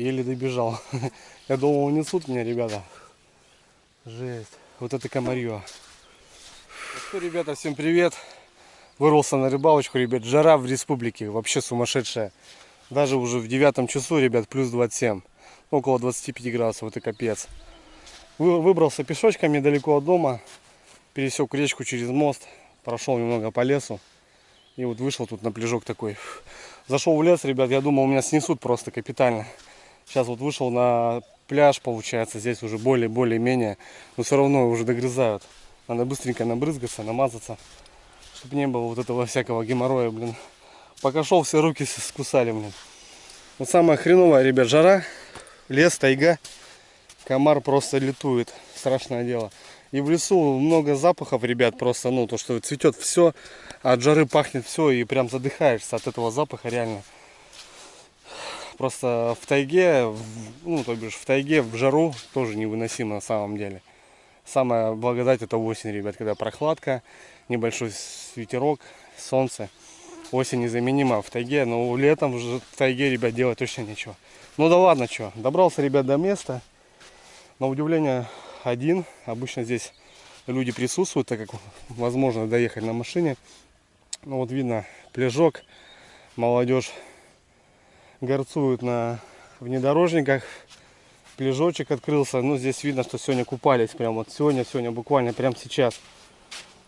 Еле добежал. Я думал, унесут меня, ребята. Жесть. Вот это комарье. Ну что, ребята, всем привет. Вырвался на рыбалочку, ребят. Жара в республике вообще сумасшедшая. Даже уже в 9 часу, ребят, плюс 27. Около 25 градусов. Это капец. Выбрался пешочком недалеко от дома. Пересек речку через мост. Прошел немного по лесу. И вот вышел тут на пляжок такой. Зашел в лес, ребят. Я думал, меня снесут просто капитально. Сейчас вот вышел на пляж, получается. Здесь уже более-менее. Но все равно уже догрызают. Надо быстренько набрызгаться, намазаться. Чтобы не было вот этого всякого геморроя, блин. Пока шел, все руки скусали, блин. Вот самое хреновое, ребят, жара. Лес, тайга. Комар просто летует. Страшное дело. И в лесу много запахов, ребят, просто, ну, то, что цветет все, от жары пахнет все, и прям задыхаешься от этого запаха, реально. Просто в тайге, ну, то бишь в тайге, в жару тоже невыносимо на самом деле. Самая благодать это осень, ребят, когда прохладка, небольшой ветерок, солнце. Осень незаменима в тайге, но летом в тайге, ребят, делать точно нечего. Ну да ладно, что. Добрался, ребят, до места. На удивление один. Обычно здесь люди присутствуют, так как возможно доехать на машине. Ну вот видно пляжок, молодежь горцует на внедорожниках. Пляжочек открылся. Ну здесь видно, что сегодня купались. Прям вот сегодня буквально прямо сейчас.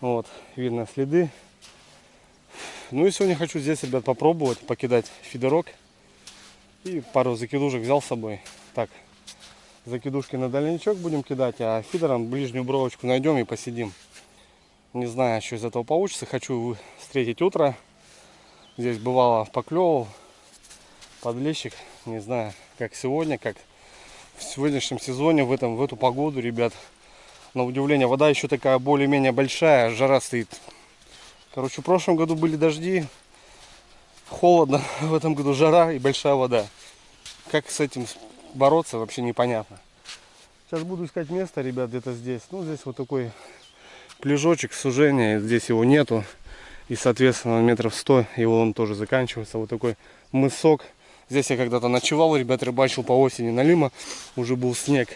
Вот, видно следы. Ну и сегодня хочу здесь, ребят, попробовать покидать фидерок. И пару закидушек взял с собой. Так, закидушки на дальничок будем кидать, а фидером ближнюю бровочку найдем и посидим. Не знаю, что из этого получится. Хочу встретить утро. Здесь бывало поклевал подлещик. Не знаю, как сегодня, как в сегодняшнем сезоне, в эту погоду, ребят. На удивление, вода еще такая более-менее большая, жара стоит. Короче, в прошлом году были дожди, холодно, в этом году жара и большая вода. Как с этим бороться, вообще непонятно. Сейчас буду искать место, ребят, где-то здесь. Ну, здесь вот такой пляжочек, сужение, здесь его нету. И, соответственно, метров 100 его он тоже заканчивается. Вот такой мысок. Здесь я когда-то ночевал, ребят, рыбачил по осени налима. Уже был снег.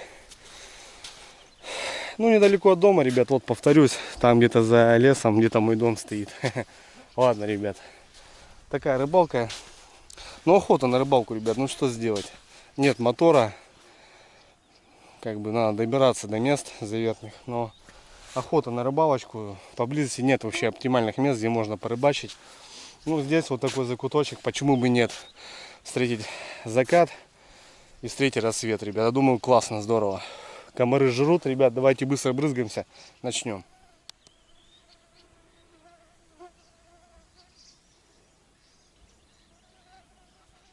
Ну, недалеко от дома, ребят, вот повторюсь. Там где-то за лесом, где-то мой дом стоит. Ладно, ребят. Такая рыбалка. Ну, охота на рыбалку, ребят. Ну, что сделать? Нет мотора. Как бы надо добираться до мест заветных. Но охота на рыбалочку. Поблизости нет вообще оптимальных мест, где можно порыбачить. Ну, здесь вот такой закуточек. Почему бы нет? Встретить закат и встретить рассвет, ребят. Я думаю, классно, здорово. Комары жрут, ребят. Давайте быстро брызгаемся. Начнем.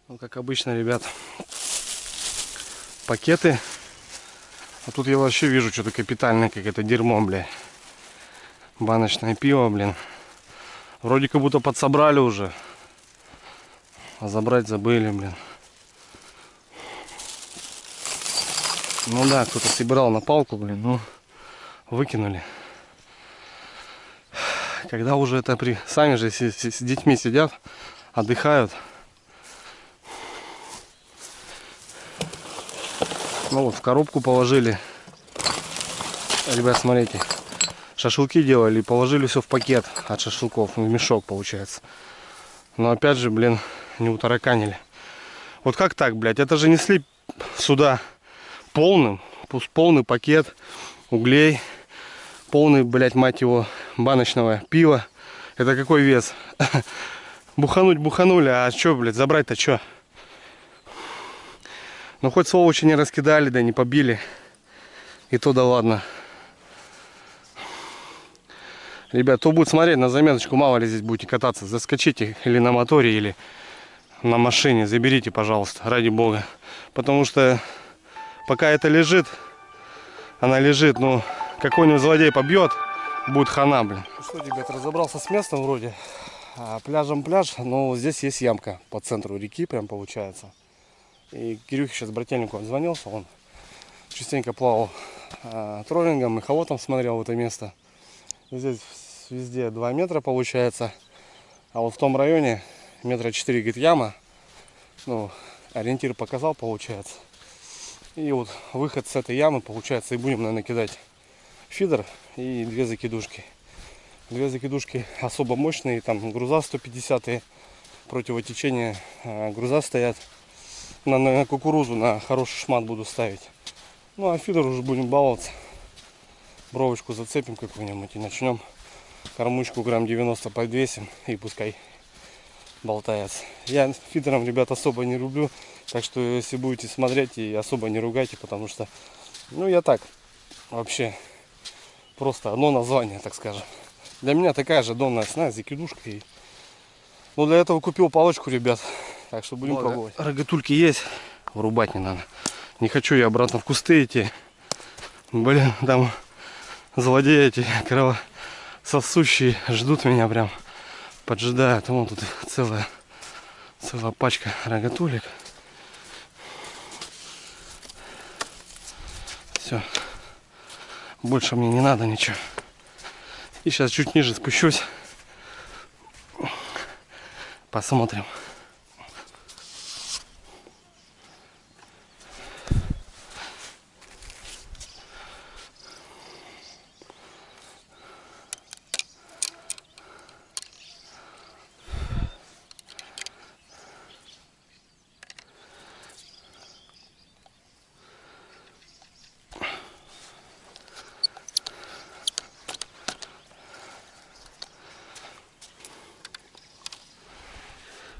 Ну, как обычно, ребят, пакеты. А тут я вообще вижу что-то капитальное, как это дерьмо, бля. Баночное пиво, блин. Вроде как будто подсобрали уже. А забрать забыли, блин. Ну да, кто-то собирал на палку, блин, ну выкинули. Когда уже это сами же с детьми сидят, отдыхают. Ну вот в коробку положили. Ребят, смотрите. Шашлыки делали, положили все в пакет от шашлыков, в мешок получается. Но опять же, блин, не утараканили. Вот как так, блядь? Это же несли сюда полный пакет углей, полный, блядь, мать его, баночного пива. Это какой вес? Бухануть буханули, а что, блядь, забрать-то что? Ну хоть сволочи не раскидали, да не побили. И то да ладно. Ребят, кто будет смотреть на заметочку, мало ли здесь будете кататься, заскочите или на моторе, или на машине, заберите, пожалуйста, ради бога. Потому что пока это лежит, она лежит, ну, какой-нибудь злодей побьет, будет хана, блин. Ну что, ребят, разобрался с местом вроде. Пляжем пляж, но здесь есть ямка по центру реки, прям получается. И Кирюхе сейчас брательнику отзвонился, он частенько плавал троллингом, эхолотом смотрел в это место. И здесь везде 2 метра получается, а вот в том районе метра 4, говорит, яма. Ну, Ориентир показал, получается. И вот выход с этой ямы, получается, и будем, наверное, кидать фидер и 2 закидушки. 2 закидушки особо мощные, там груза 150 противотечения груза стоят. На кукурузу, на хороший шмат буду ставить. Ну а фидер уже будем баловаться. Бровочку зацепим какую-нибудь и начнем кормучку грамм 90 подвесим и пускай болтается. Я фидером, ребят, особо не люблю, так что если будете смотреть, и особо не ругайте, потому что, ну, я так, вообще, просто одно название, так скажем. Для меня такая же донная снасть, закидушка. И... ну, для этого купил палочку, ребят, так что будем пробовать. Рогатульки есть, врубать не надо. Не хочу я обратно в кусты идти. Блин, там злодеи эти кровососущие ждут меня прям. Поджидают. Вон тут целая пачка рогатулек. Все. Больше мне не надо ничего. И сейчас чуть ниже спущусь. Посмотрим.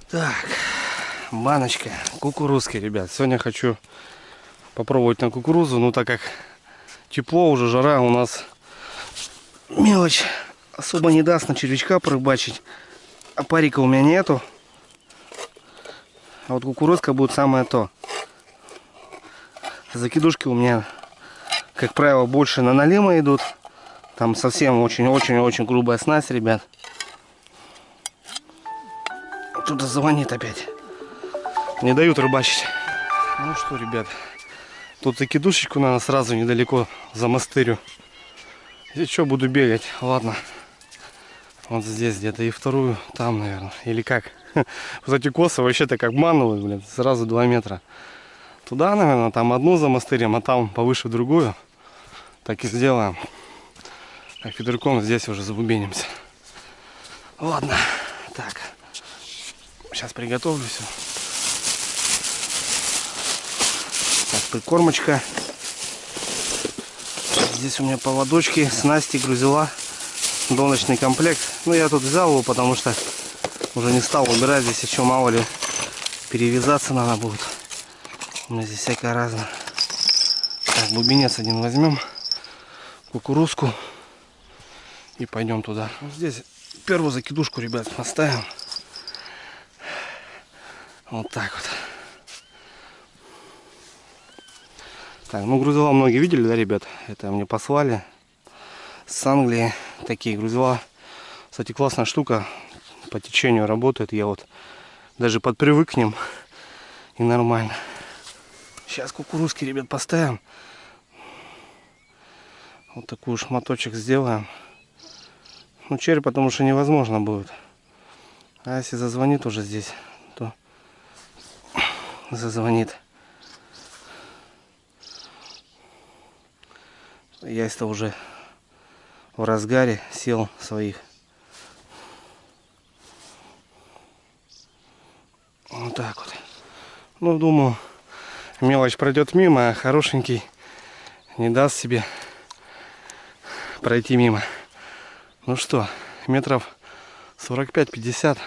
Так, баночка кукурузки, ребят. Сегодня хочу попробовать на кукурузу, но так как тепло, уже жара, у нас мелочь особо не даст на червячка порыбачить. А парика у меня нету. А вот кукурузка будет самое то. Закидушки у меня, как правило, больше на налима идут. Там совсем очень-очень-очень грубая снасть, ребят. Кто-то звонит опять. Не дают рыбачить. Ну что, ребят, тут и кидушечку надо сразу недалеко замастырю. Здесь что, буду бегать? Ладно. Вот здесь где-то и вторую там, наверное. Или как? Вот эти косы вообще-то как обманывают, блин. Сразу 2 метра. Туда, наверное, там одну замастырим, а там повыше другую. Так и сделаем. А фидерком здесь уже забубенимся. Ладно. Так. Сейчас приготовлю все. Так, прикормочка. Здесь у меня поводочки, снасти, грузила, доночный комплект. Ну, я тут взял его, потому что уже не стал убирать. Здесь еще мало ли перевязаться надо будет. У меня здесь всякое разное. Так, бубенец один возьмем. Кукурузку. И пойдем туда. Вот здесь первую закидушку, ребят, поставим. Вот так вот. Так, ну грузила многие видели, да, ребят? Это мне послали с Англии такие грузила. Кстати, классная штука. По течению работает. Я вот даже подпривык к ним. И нормально. Сейчас кукурузки, ребят, поставим. Вот такой шматочек сделаем. Ну, червь, потому что невозможно будет. А если зазвонит уже здесь, то зазвонит. Яйца уже в разгаре сел своих. Вот так вот. Ну, думаю, мелочь пройдет мимо, а хорошенький не даст себе пройти мимо. Ну что, метров 45-50.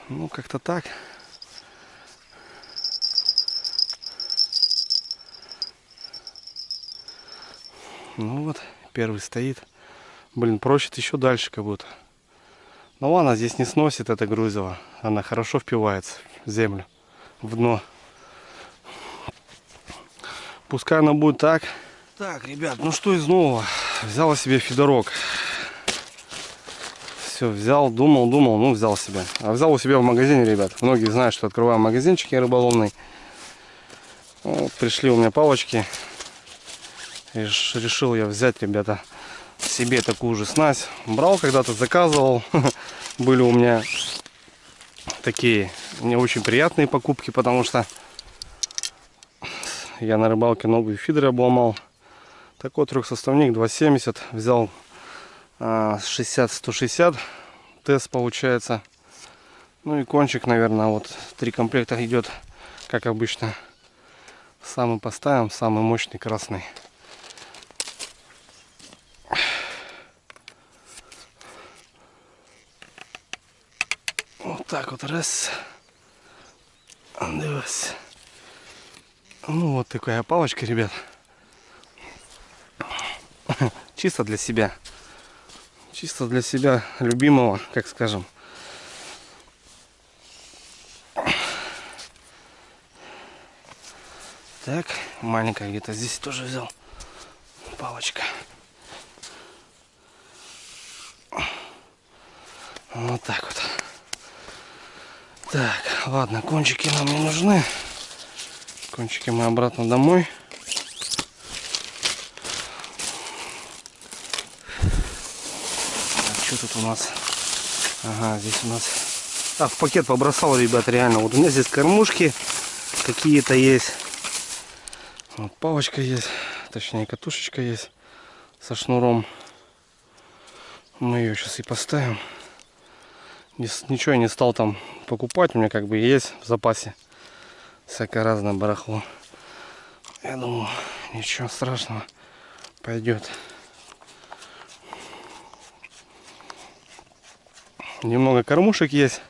Ну, как-то так. Ну вот, первый стоит. Блин, просит еще дальше как будто. Но она здесь не сносит, это грузило. Она хорошо впивается в землю, в дно. Пускай она будет так. Так, ребят, ну что из нового? Взял себе фидерок. Все, взял, думал, ну взял себе. А взял у себя в магазине, ребят. Многие знают, что открываю магазинчик я рыболовный. Вот, пришли у меня палочки. Решил я взять, ребята, себе такую же снасть. Брал когда-то, заказывал. Были у меня такие не очень приятные покупки, потому что я на рыбалке новые фидеры обломал. Такой трехсоставник 2,70. Взял 60-160. Тест получается. Ну и кончик, наверное, вот 3 комплекта идет, как обычно. Самый поставим, самый мощный красный. Вот так вот раз. Дивись. Ну вот такая палочка, ребят. Чисто для себя. Чисто для себя любимого, как скажем. Так, маленькая где-то здесь тоже взял. Палочка. Вот так вот. Так, ладно, кончики нам не нужны. Кончики мы обратно домой. Так, что тут у нас? Ага, здесь у нас... А, в пакет побросал, ребят, реально. Вот у меня здесь кормушки какие-то есть. Вот палочка есть. Точнее, катушечка есть со шнуром. Мы ее сейчас и поставим. Ничего я не стал там покупать. У меня как бы есть в запасе всякое разное барахло. Я думаю, ничего страшного, пойдет. Немного кормушек есть.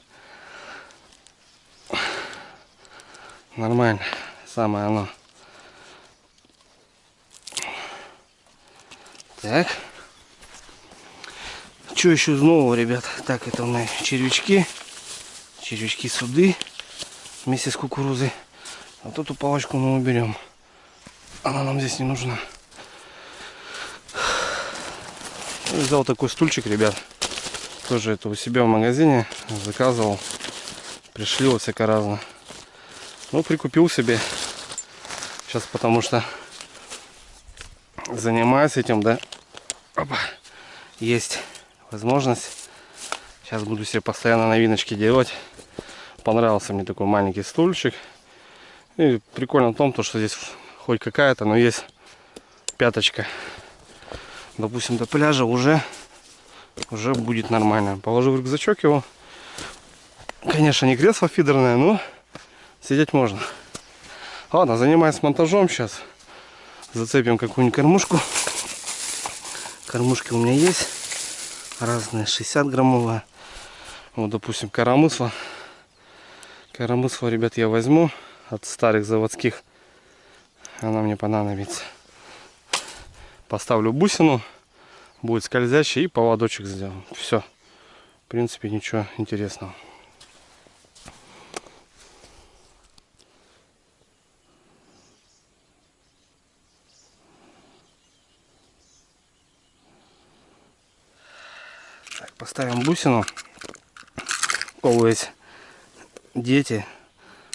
Нормально. Самое оно. Так. Что еще из нового, ребят? Так, это у меня червячки. Червячки суды вместе с кукурузой. Вот эту палочку мы уберем. Она нам здесь не нужна. И взял такой стульчик, ребят. Тоже это у себя в магазине заказывал. Пришли вот всяко разно. Ну, прикупил себе. Сейчас, потому что занимаюсь этим, да. Опа. Есть возможность. Сейчас буду себе постоянно новиночки делать. Понравился мне такой маленький стульчик. И прикольно в том, что здесь хоть какая-то, но есть пяточка. Допустим, до пляжа уже будет нормально. Положу в рюкзачок его. Конечно, не кресло фидерное, но сидеть можно. Ладно, занимаюсь монтажом сейчас. Зацепим какую-нибудь кормушку. Кормушки у меня есть. Разные, 60-граммовые. Вот, допустим, коромысло. Коромысло, ребят, я возьму от старых заводских. Она мне понадобится. Поставлю бусину. Будет скользящий и поводочек сделан. Все. В принципе, ничего интересного. Так, поставим бусину. У кого есть дети,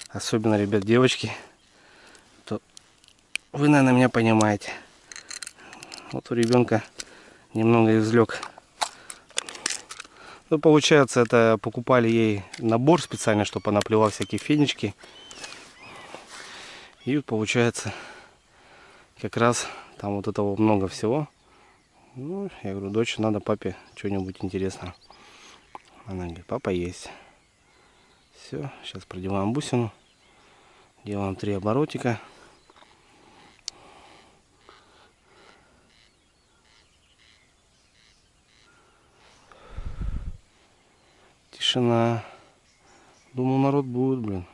особенно, ребят, девочки, то вы, наверное, меня понимаете. Вот у ребенка немного извлек. Ну, получается, это покупали ей набор специально, чтобы она плела всякие фенечки. И получается, как раз там вот этого много всего. Ну, я говорю, дочь, надо папе что-нибудь интересное. Она говорит, папа есть. Все, сейчас продеваем бусину. Делаем 3 оборотика. Тишина. Думал, народ будет, блин.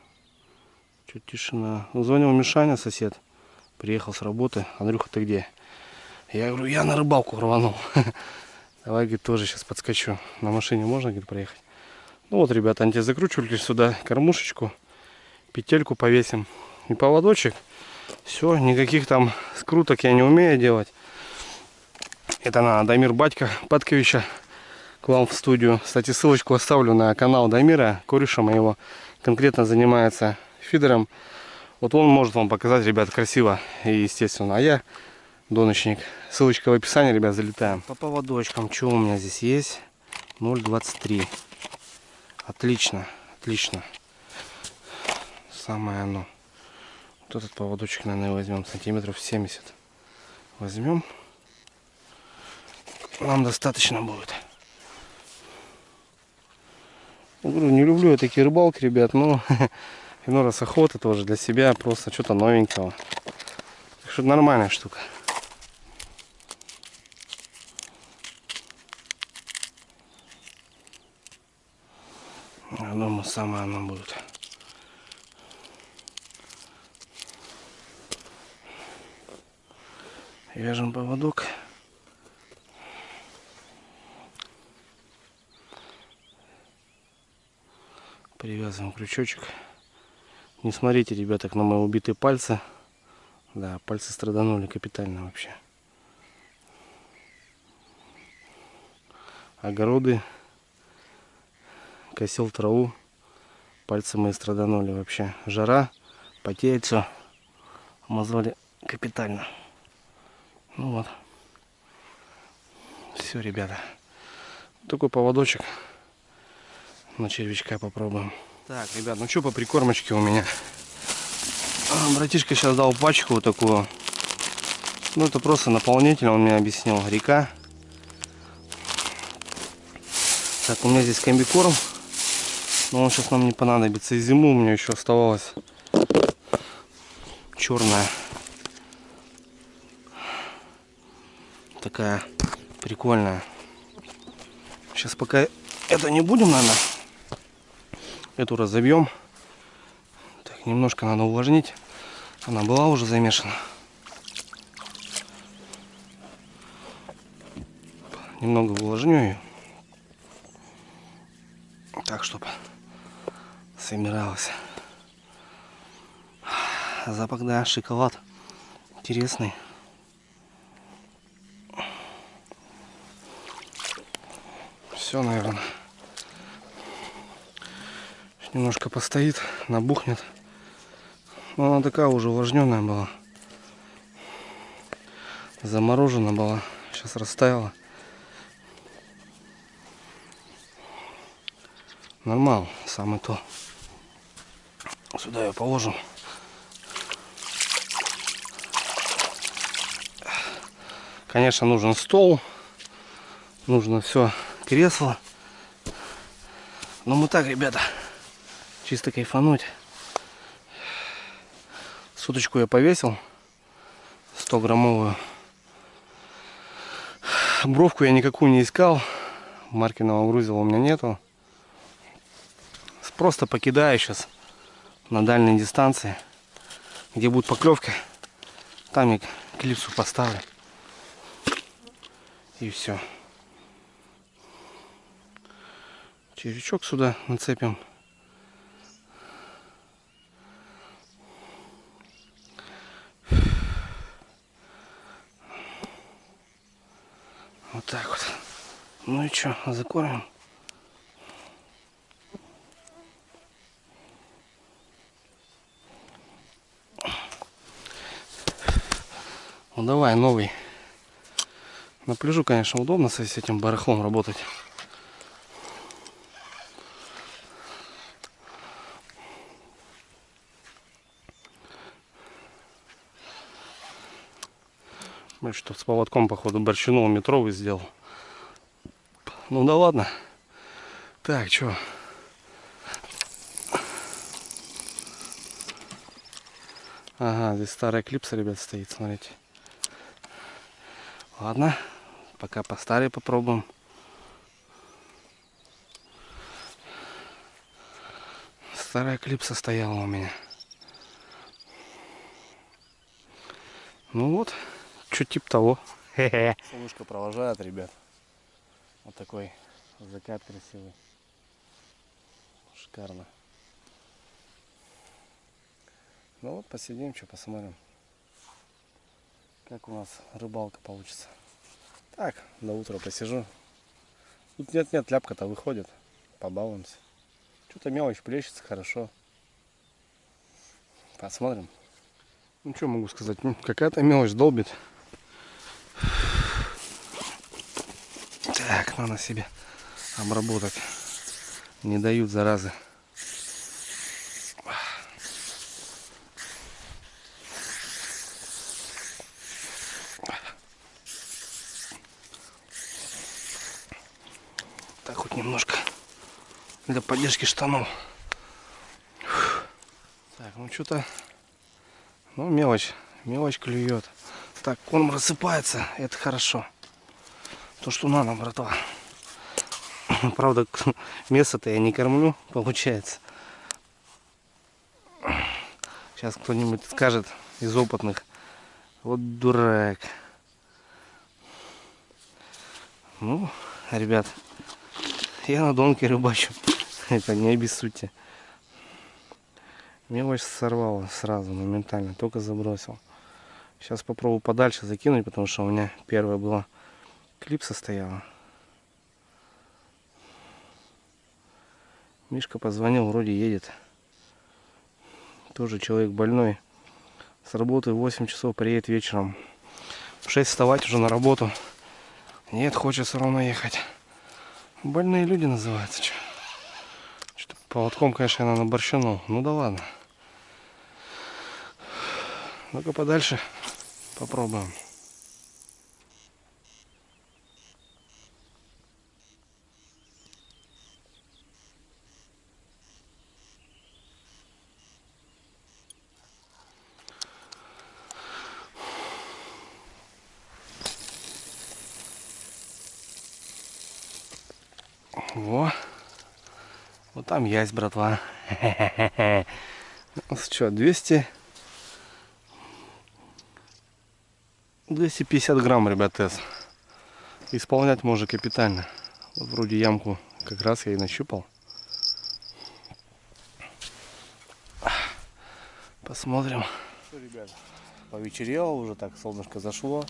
Чуть тишина. Ну, звонил Мишаня, сосед. Приехал с работы. Андрюха, ты где? Я говорю, я на рыбалку рванул. Давай, говорит, тоже сейчас подскочу. На машине можно, говорит, проехать? Ну вот, ребята, антизакручивали сюда кормушечку. Петельку повесим. И поводочек. Все, никаких там скруток я не умею делать. Это на Дамир Батьковича к вам в студию. Кстати, ссылочку оставлю на канал Дамира, кореша моего. Конкретно занимается фидером. Вот он может вам показать, ребят, красиво и естественно. А я Доночник. Ссылочка в описании, ребят, залетаем. По поводочкам, что у меня здесь есть? 0,23. Отлично, отлично. Самое оно. Вот этот поводочек, наверное, возьмем сантиметров 70. Возьмем. Нам достаточно будет. Я говорю, не люблю я такие рыбалки, ребят, но иной раз охота тоже для себя, просто что-то новенького. Так что нормальная штука. Я думаю, самое оно будет. Вяжем поводок. Привязываем крючочек. Не смотрите, ребята, на мои убитые пальцы. Да, пальцы страданули капитально вообще. Огороды. Косил траву. Пальцы мои страданули вообще. Жара. Потеет все. Мозоли капитально. Ну вот. Все, ребята. Такой поводочек. На червячка попробуем. Так, ребят, ну что по прикормочке у меня? Братишка сейчас дал пачку вот такую. Ну это просто наполнитель, он мне объяснил. Река. Так, у меня здесь комбикорм. Но он сейчас нам не понадобится. И зиму у меня еще оставалась черная. Такая прикольная. Сейчас пока это не будем, наверное. Эту разобьем. Так, немножко надо увлажнить. Она была уже замешана. Немного увлажню ее. Так, чтобы собиралась. Запах, да, шоколад. Интересный. Все, наверное. Немножко постоит, набухнет. Но она такая уже увлажненная была. Заморожена была. Сейчас растаяла. Нормал, самое то. Сюда ее положим. Конечно, нужен стол. Нужно все, кресло. Но мы так, ребята, чисто кайфануть. Суточку я повесил. 100-граммовую. Бровку я никакую не искал. Маркиного грузила у меня нету. Просто покидаю сейчас на дальней дистанции. Где будет поклевка, там я клипсу поставлю. И все. Червячок сюда нацепим. Вот так вот. Ну и что, закормим. Ну давай, новый. На пляжу, конечно, удобно с этим барахлом работать. Что с поводком, походу, борщунул метровый сделал. Ну да ладно. Так, что? Ага, здесь старая клипса, ребят, стоит, смотрите. Ладно, пока по старой попробуем. Старая клипса стояла у меня. Ну вот, что типа того. Солнышко провожает, ребят. Вот такой закат красивый. Шикарно. Ну вот, посидим, что посмотрим, как у нас рыбалка получится. Так, до утра посижу. Тут нет-нет, ляпка-то выходит. Побалуемся. Что-то мелочь плещется, хорошо. Посмотрим. Ну что могу сказать, какая-то мелочь долбит. Так, надо себе обработать. Не дают, заразы. Так, хоть немножко для поддержки штанов. Так, ну что-то, ну мелочь клюет. Так, он рассыпается, это хорошо. То, что надо, братва. Правда, мясо-то я не кормлю, получается. Сейчас кто-нибудь скажет из опытных: вот дурак. Ну, ребят, я на донке рыбачу. Это не обессудьте. Мелочь сорвала сразу, моментально, только забросил. Сейчас попробую подальше закинуть, потому что у меня первая была клипса стояла. Мишка позвонил, вроде едет. Тоже человек больной. С работы в 8 часов приедет вечером. В 6 вставать уже на работу. Нет, хочет все равно ехать. Больные люди называются. Что-то поводком, конечно, я наборщанул. Ну да ладно. Ну-ка подальше попробуем. Во. Вот там есть, братва. Что, 250 грамм, ребят, тес. Исполнять можно капитально. Вот вроде ямку как раз я и нащупал. Посмотрим. Что, ребят, повечерело уже, так солнышко зашло.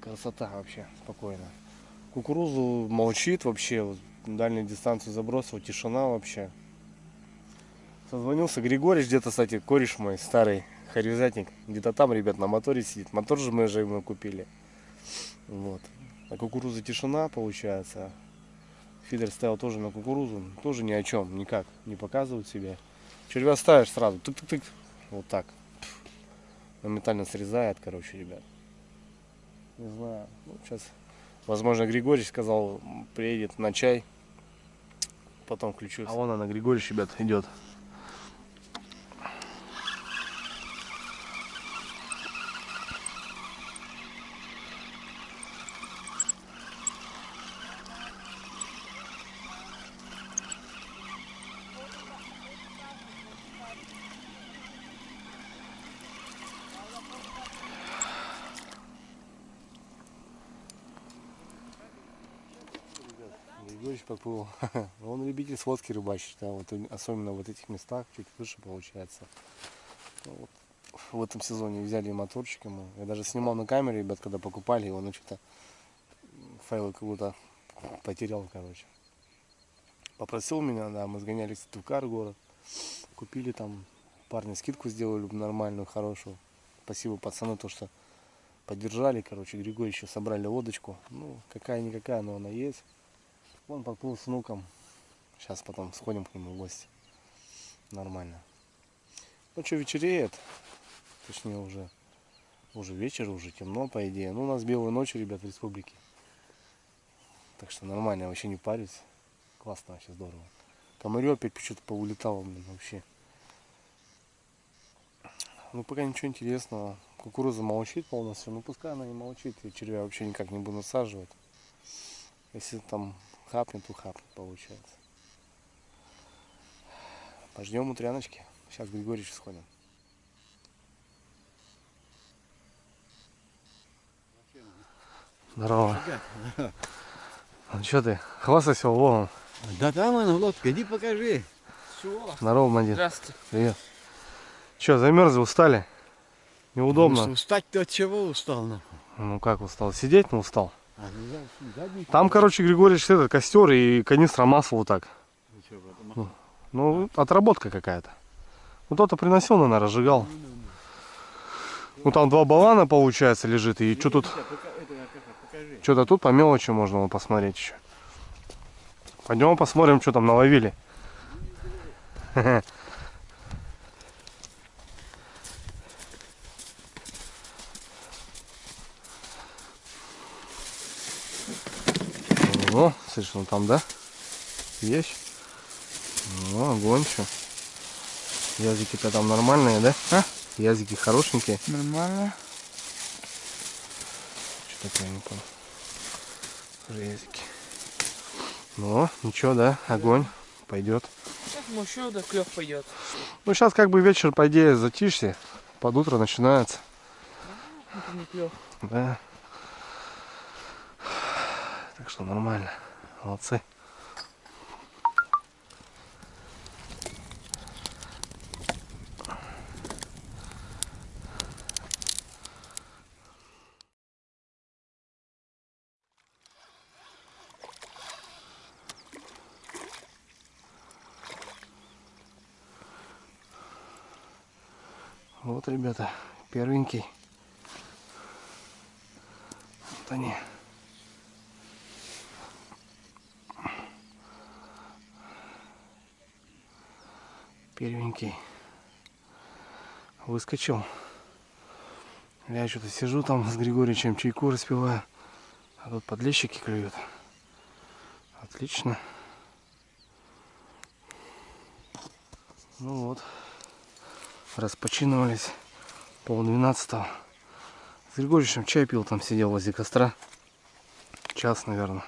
Красота вообще, спокойно. Кукурузу молчит вообще, вот, дальнюю дистанцию забросил, тишина вообще. Созвонился Григорий, где-то, кстати, кореш мой старый харизатник, где-то там, ребят, на моторе сидит. Мотор же мы же ему купили. Вот. На кукурузу тишина получается. Фидер ставил тоже на кукурузу, тоже ни о чем, никак не показывают себя. Червя ставишь сразу, тык-тык-тык, вот так. Моментально срезает, короче, ребят. Не знаю, ну, сейчас, возможно, Григорий сказал, приедет на чай, потом включусь. А вон она, Григорий, ребят, идет. Григорьевич поплыл. Он любитель с лодки рыбачить, да, вот, особенно в вот этих местах, чуть выше получается. Вот. В этом сезоне взяли моторчик ему. Я даже снимал на камеру, ребят, когда покупали его, но что-то файлы как будто потерял, короче. Попросил меня, да, мы сгонялись в Тукар город, купили там, парни скидку сделали нормальную, хорошую. Спасибо, пацаны, то, что поддержали, короче, Григорьевичу собрали лодочку. Ну, какая-никакая, но она есть. Он подплыл с внуком. Сейчас потом сходим к нему в гости. Нормально. Ну что, вечереет. Точнее, уже вечер, уже темно, по идее. Ну, у нас белая ночь, ребят, в республике. Так что нормально, я вообще не парюсь. Классно, вообще здорово. Комарё опять что-то поулетало, блин, вообще. Ну, пока ничего интересного. Кукуруза молчит полностью. Ну, пускай она и молчит. Я червя вообще никак не буду насаживать. Если там хапнет, то хапнет, получается. Пождем утряночки. Сейчас к Григорьевичу сходим. Здорово. Ну что ты, хвастайся уловом. Да там он в лодке, иди покажи. Чего? Здорово, Мадин. Здравствуйте. Привет. Че, замерзли, устали? Неудобно? Ну, устать-то от чего устал? Ну? Ну как устал? Сидеть, но устал. Задний. Там, короче, Григорьевич, этот костер и канистра масла вот так. Ну, отработка какая-то. Ну, кто-то приносил, наверное, разжигал. Ну там два балана, получается, лежит. И что тут? Покажи. Что-то тут по мелочи можно было посмотреть еще. Пойдем посмотрим, что там наловили. О, слышишь, ну там, да? Есть. Ну, огонь, что. Языки-то там нормальные, да? А? Языки хорошенькие. Нормально. Что такое, не понял. Тоже языки. Ну, ничего, да? Огонь. Пойдет. Сейчас еще да клев пойдет. Ну, сейчас как бы вечер, по идее, затишье. Под утро начинается. Это не клев. Да. Так что нормально. Молодцы. Вот, ребята, первенький. Вот они. Первенький. Выскочил. Я что-то сижу там с Григорьевичем, чайку распиваю. А тут подлещики клюют. Отлично. Ну вот. Распочинывались. 11:30. С Григорьевичем чай пил, там сидел возле костра. Час, наверное.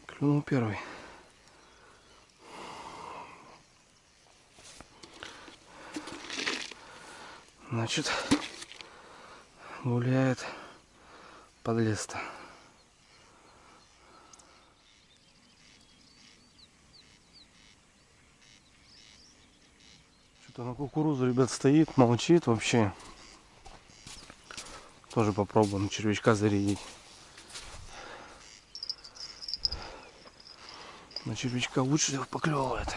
Клюнул первый. Значит, гуляет подлез-то. Что-то на кукурузу, ребят, стоит, молчит вообще. Тоже попробуем червячка зарядить. На червячка лучше всего поклевывает.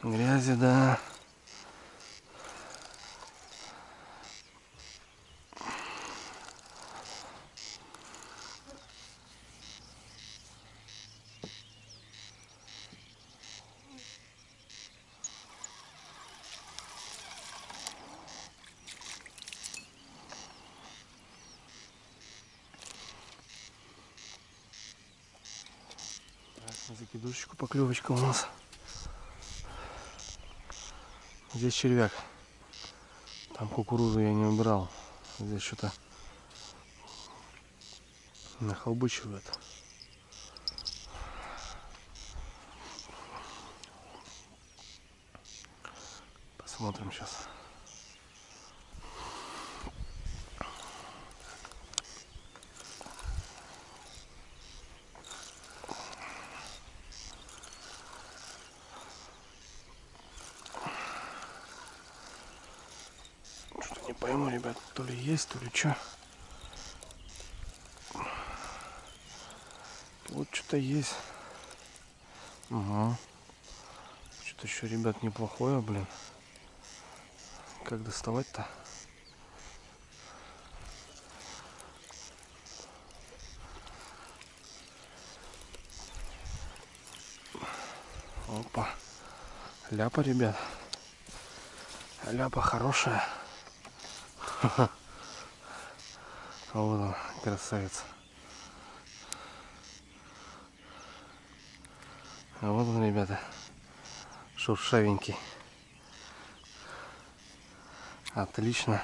Грязи, да. Закидушечку, поклевочка у нас. Здесь червяк. Там кукурузу я не убирал. Здесь что-то нахлобучивает. Посмотрим сейчас. Что-то не пойму, ребят, то ли есть, то ли что. Вот что-то есть. Угу. Что-то еще, ребят, неплохое, блин. Как доставать-то? Опа. Ляпа, ребят. Ляпа хорошая. Вот он, красавец. А вот он, ребята. Шуршавенький. Отлично.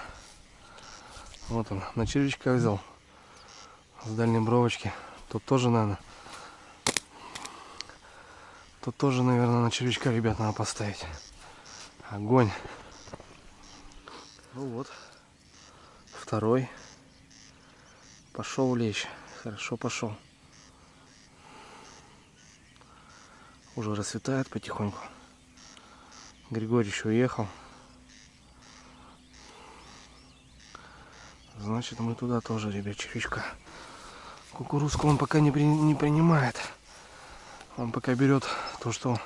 Вот он. На червячка взял. С дальней бровочки. Тут тоже надо. Тут тоже, наверное, на червячка, ребят, надо поставить. Огонь. Ну вот. Второй. Пошел лечь. Хорошо пошел. Уже расцветает потихоньку. Григорьевич уехал. Значит, мы туда тоже, ребят, червячка Кукурузку он пока не принимает. Он пока берет то, что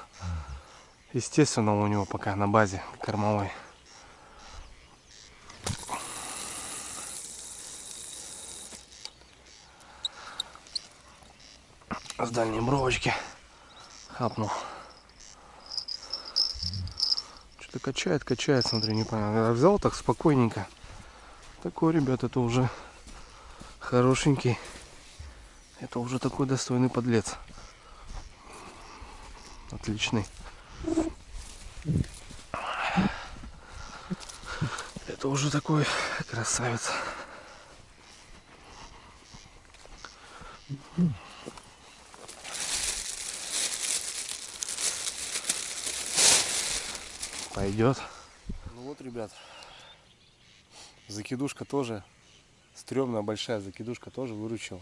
естественно у него пока на базе кормовой. С дальней бровочки хапнул. Что-то качает, смотри, не понял. Я взял так спокойненько. Такой, ребят, это уже хорошенький. Это уже такой достойный подлец. Отличный. Это уже такой красавец. Пойдет. Ну вот, ребят, закидушка тоже, стрёмная большая закидушка тоже выручила.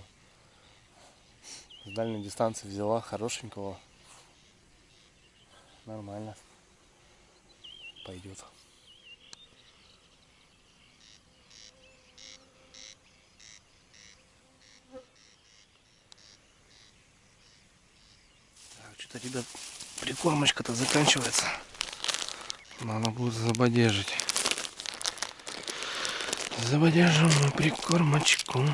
С дальней дистанции взяла хорошенького. Нормально. Пойдет. Так, что-то, ребят, прикормочка-то заканчивается. Надо будет забодежить. Забодяжим мы прикормочку.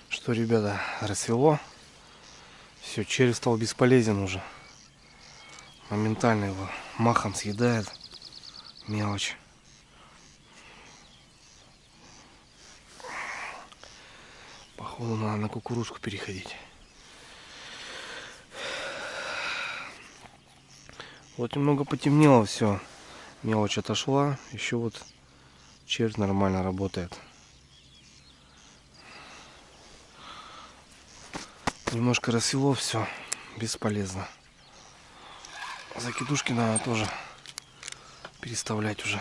Что, ребята, рассвело. Все, червь стал бесполезен уже. Моментально его махом съедает. Мелочь. Походу надо на кукурузку переходить. Вот немного потемнело все. Мелочь отошла. Еще вот червь нормально работает. Немножко рассвело, все бесполезно. Закидушки надо тоже переставлять уже.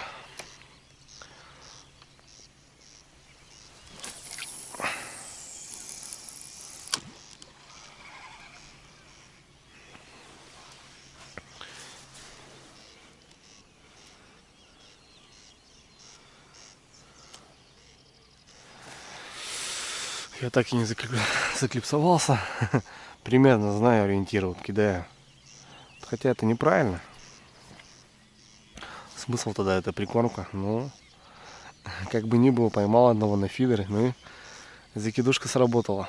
Я так и не заклипсовался. Примерно знаю ориентир, вот кидаю. Хотя это неправильно. Смысл тогда это прикормка. Но как бы ни было, поймал одного на фидер. Ну и закидушка сработала.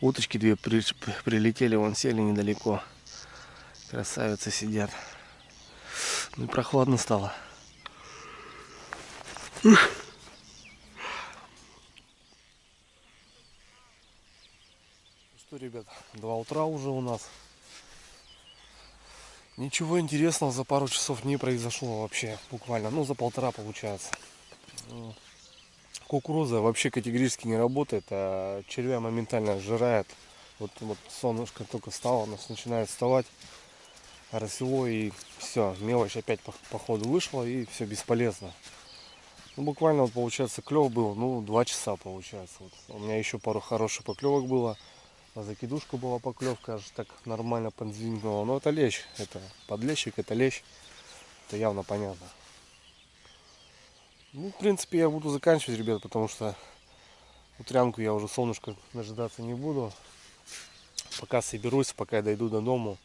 Уточки две прилетели, вон сели недалеко. Красавицы сидят. Ну и прохладно стало. Что, ребят, 2 утра уже у нас. Ничего интересного за пару часов не произошло вообще, буквально, ну за полтора получается. Кукуруза вообще категорически не работает, а червя моментально сжирает. Вот солнышко только встало, у нас начинает вставать, рассвело и все, мелочь опять по ходу вышла и все бесполезно. Ну, буквально вот получается клев был, ну 2 часа получается. Вот. У меня еще пару хороших поклевок было. А закидушка была поклевка, аж так нормально подзвенькнула. Но это лещ, это подлещик, это лещ. Это явно понятно. Ну, в принципе, я буду заканчивать, ребят, потому что утрянку я уже солнышко дожидаться не буду. Пока соберусь, пока я дойду до дому.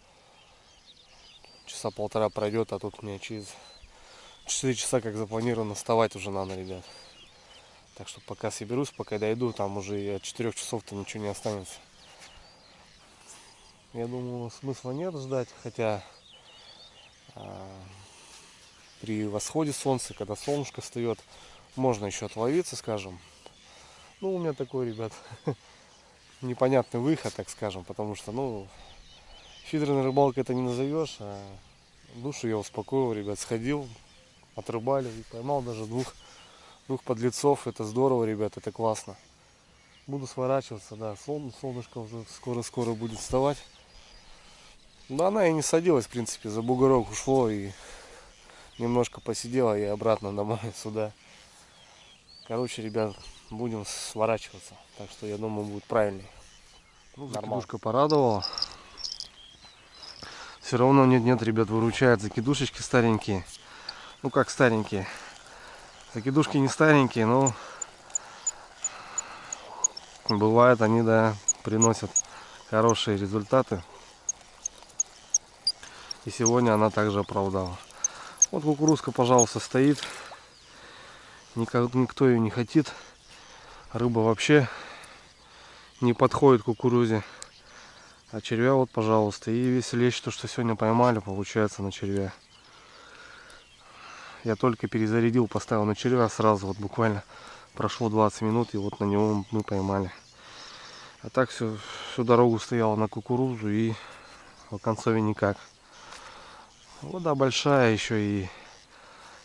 Часа полтора пройдет, а тут мне через 4 часа, как запланировано, вставать уже надо, ребят. Так что пока соберусь, пока дойду, там уже и от 4 часов-то ничего не останется. Я думаю, смысла нет ждать, хотя при восходе солнца, когда солнышко встает, можно еще отловиться, скажем. Ну, у меня такой, ребят, непонятный выход, так скажем, потому что, ну, фидерной рыбалкой это не назовешь, а душу я успокоил, ребят, сходил, отрыбали и поймал даже двух подлецов. Это здорово, ребят, это классно. Буду сворачиваться, да, солнышко уже скоро-скоро будет вставать. Да, она и не садилась, в принципе, за бугорок ушло и немножко посидела и обратно домой сюда. Короче, ребят, будем сворачиваться, так что я думаю, будет правильней. Ну, закидушка порадовала. Все равно нет, ребят, выручают закидушечки старенькие. Ну как старенькие. Закидушки не старенькие, но бывает они, да, приносят хорошие результаты. И сегодня она также оправдала. Вот кукурузка, пожалуйста, стоит. Никто ее не хотит. Рыба вообще не подходит к кукурузе. А червя вот, пожалуйста. И весь лещ, то, что сегодня поймали, получается на червя. Я только перезарядил, поставил на червя сразу. Вот буквально прошло 20 минут, и вот на него мы поймали. А так всю дорогу стояла на кукурузу, и в концове никак. Вода большая еще, и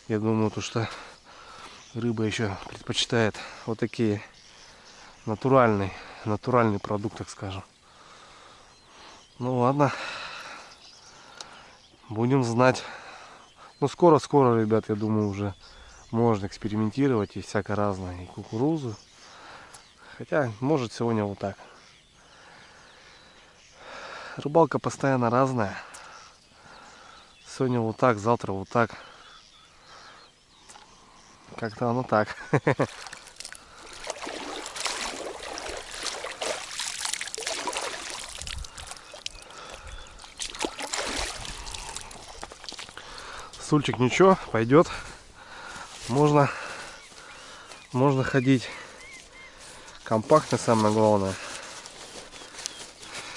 я думаю, то, что рыба еще предпочитает вот такие натуральный продукт, так скажем. Ну ладно, будем знать. Ну скоро, ребят, я думаю, уже можно экспериментировать и всякое разное, и кукурузу. Хотя, может, сегодня вот так. Рыбалка постоянно разная. Сегодня вот так, завтра вот так. Как-то оно так. Сульчик ничего, пойдет. Можно ходить. Компактно, самое главное.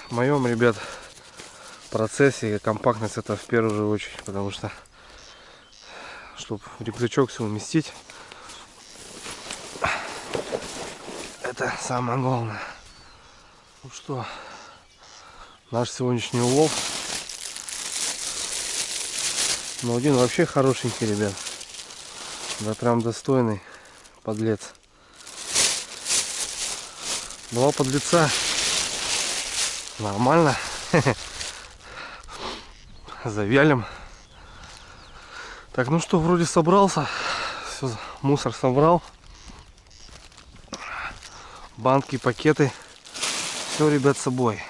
В моем, ребят, процессе компактность это в первую же очередь, потому что чтобы в рюкзачок все уместить, это самое главное. Ну что, наш сегодняшний улов. Ну, один вообще хорошенький, ребят. Да, прям достойный подлец. Два подлеца. Нормально. Завялим. Так, ну что, вроде собрался. Все, мусор собрал. Банки, пакеты. Все, ребят, с собой.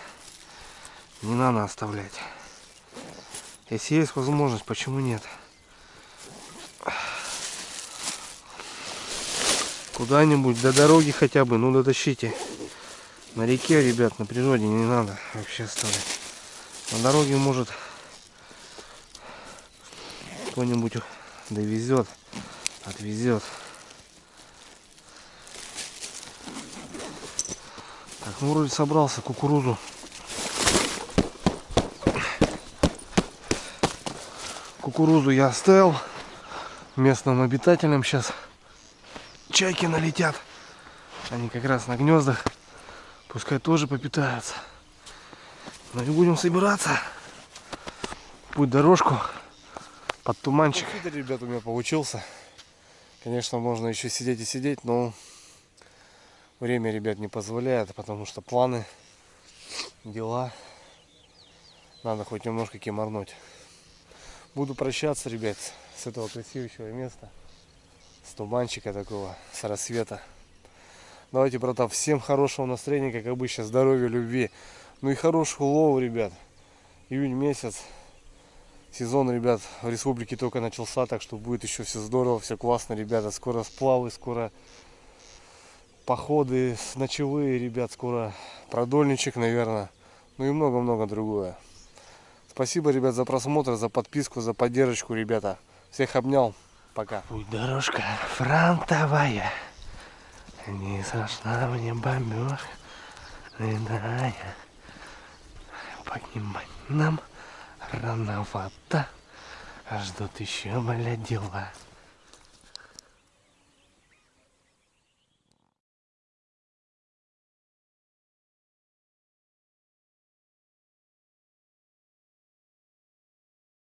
Не надо оставлять. Если есть возможность, почему нет? Куда-нибудь до дороги хотя бы, ну дотащите. На реке, ребят, на природе не надо вообще оставлять. На дороге, может, кто-нибудь довезет, отвезет. Так, ну вроде собрался кукурузу. Кукурузу я оставил местным обитателям. Сейчас чайки налетят. Они как раз на гнездах. Пускай тоже попитаются. Ну и будем собираться. Путь дорожку под туманчик. Ну, фидер, ребят, у меня получился. Конечно, можно еще сидеть и сидеть, но время, ребят, не позволяет, потому что планы, дела. Надо хоть немножко кимарнуть. Буду прощаться, ребят, с этого красивейшего места. С туманчика такого, с рассвета. Давайте, братан, всем хорошего настроения, как обычно, здоровья, любви. Ну и хорошего улова, ребят. Июнь месяц. Сезон, ребят, в республике только начался, так что будет еще все здорово, все классно, ребята. Скоро сплавы, скоро походы ночевые, ребят, скоро продольничек, наверное. Ну и много-много другое. Спасибо, ребят, за просмотр, за подписку, за поддержку, ребята. Всех обнял. Пока. Путь дорожка фронтовая. Не сошла мне бомбёж. Рядая. Погибать нам рановато. Ждут еще, блядь, дела.